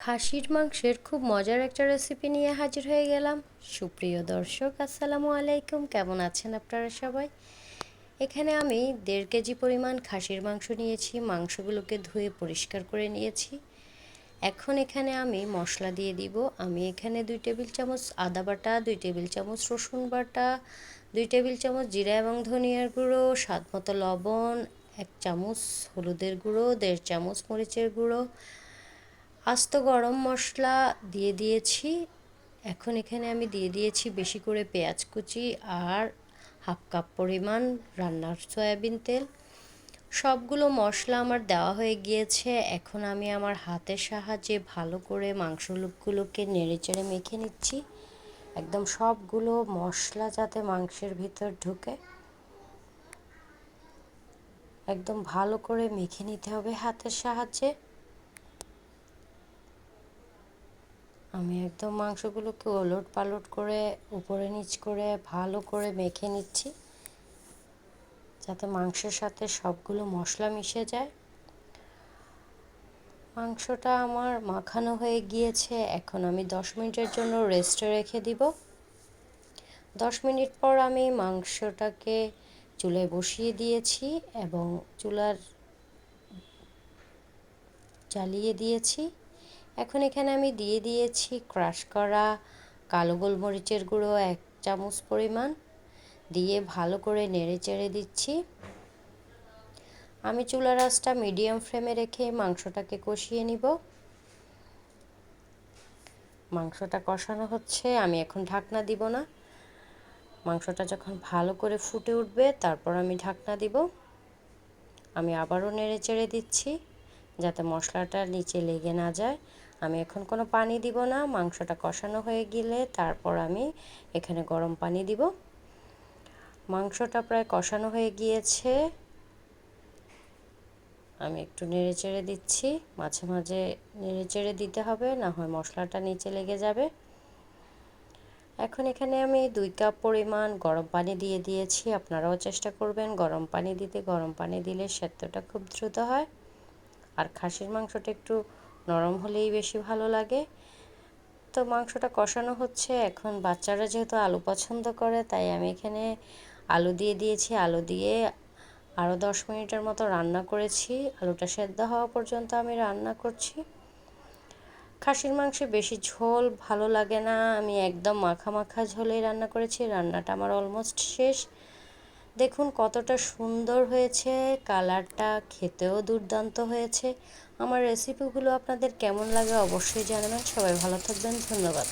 খাসির মাংসের খুব মজার একটা রেসিপি নিয়ে হাজির হয়ে গেলাম। সুপ্রিয় দর্শক, আসসালামু আলাইকুম। কেমন আছেন আপনারা সবাই? এখানে আমি 1.5 কেজি পরিমাণ খাসির মাংস নিয়েছি। মাংসগুলোকে ধুয়ে পরিষ্কার করে নিয়েছি। এখন এখানে আমি মশলা দিয়ে দিব। আমি এখানে 2 টেবিল চামচ আদা বাটা, 2 টেবিল চামচ রসুন বাটা, 2 টেবিল চামচ জিরা এবং ধনিয়ার গুঁড়ো, স্বাদ মতো লবণ, 1 চামচ হলুদের গুঁড়ো, 1.5 চামচ মরিচের গুঁড়ো, আস্ত গরম মশলা দিয়ে দিয়েছি। এখন এখানে আমি দিয়ে দিয়েছি বেশি করে পেঁয়াজ কুচি আর হাফ কাপ পরিমাণ রান্নার সয়াবিন তেল। সবগুলো মশলা আমার দেওয়া হয়ে গিয়েছে। এখন আমি আমার হাতের সাহায্যে ভালো করে মাংসগুলোকে নেড়েচেড়ে মেখে নিচ্ছি। একদম সবগুলো মশলা যাতে মাংসের ভিতর ঢুকে একদম ভালো করে মেখে নিতে হবে হাতের সাহায্যে। আমি একদম মাংসগুলোকে ওলট পালট করে উপরে নিচ করে ভালো করে মেখে নিচ্ছি, যাতে মাংসের সাথে সবগুলো মশলা মিশে যায়। মাংসটা আমার মাখানো হয়ে গিয়েছে। এখন আমি 10 মিনিটের জন্য রেস্টে রেখে দিব। 10 মিনিট পর আমি মাংসটাকে চুলায় বসিয়ে দিয়েছি এবং চুলার জ্বালিয়ে দিয়েছি। এখন এখানে আমি দিয়ে দিয়েছি ক্রাশ করা কালো গোলমরিচের গুঁড়ো 1 চামচ পরিমাণ, দিয়ে ভালো করে নেড়ে চেড়ে দিচ্ছি। আমি চুলার আঁচটা মিডিয়াম ফ্লেমে রেখে মাংসটাকে কষিয়ে নিব। মাংসটা কষানো হচ্ছে, আমি এখন ঢাকনা দিব না। মাংসটা যখন ভালো করে ফুটে উঠবে তারপর আমি ঢাকনা দিব। আমি আবারও নেড়ে চেড়ে দিচ্ছি যাতে মশলাটা নিচে লেগে না যায়। আমি এখন কোনো পানি দিব না। মাংসটা কষানো হয়ে গেলে তারপর আমি এখানে গরম পানি দিব। মাংসটা প্রায় কষানো হয়ে গিয়েছে। আমি একটু নেড়ে চেড়ে দিচ্ছি, মাঝে মাঝে নেড়ে চেড়ে দিতে হবে, না হয় মশলাটা নিচে লেগে যাবে। এখন এখানে আমি 2 কাপ পরিমাণ গরম পানি দিয়ে দিয়েছি। আপনারাও চেষ্টা করবেন গরম পানি দিতে। গরম পানি দিলে সেদ্ধটা খুব দ্রুত হয়, আর খাসির মাংসটা একটু নরম হলেই বেশি ভালো লাগে। তো মাংসটা কষানো হচ্ছে। এখন বাচ্চারা যেহেতু আলু পছন্দ করে, তাই আমি এখানে আলু দিয়ে দিয়েছি। আলু দিয়ে আরও 10 মিনিটের মতো রান্না করেছি। আলুটা সেদ্ধ হওয়া পর্যন্ত আমি রান্না করছি। খাসির মাংসে বেশি ঝোল ভালো লাগে না, আমি একদম মাখা মাখা ঝোলেই রান্না করেছি। রান্নাটা আমার অলমোস্ট শেষ। দেখুন কতটা সুন্দর হয়েছে, কালারটা খেতেও দুর্দান্ত হয়েছে। আমার রেসিপিগুলো আপনাদের কেমন লাগে অবশ্যই জানাবেন। সবাই ভালো থাকবেন, ধন্যবাদ।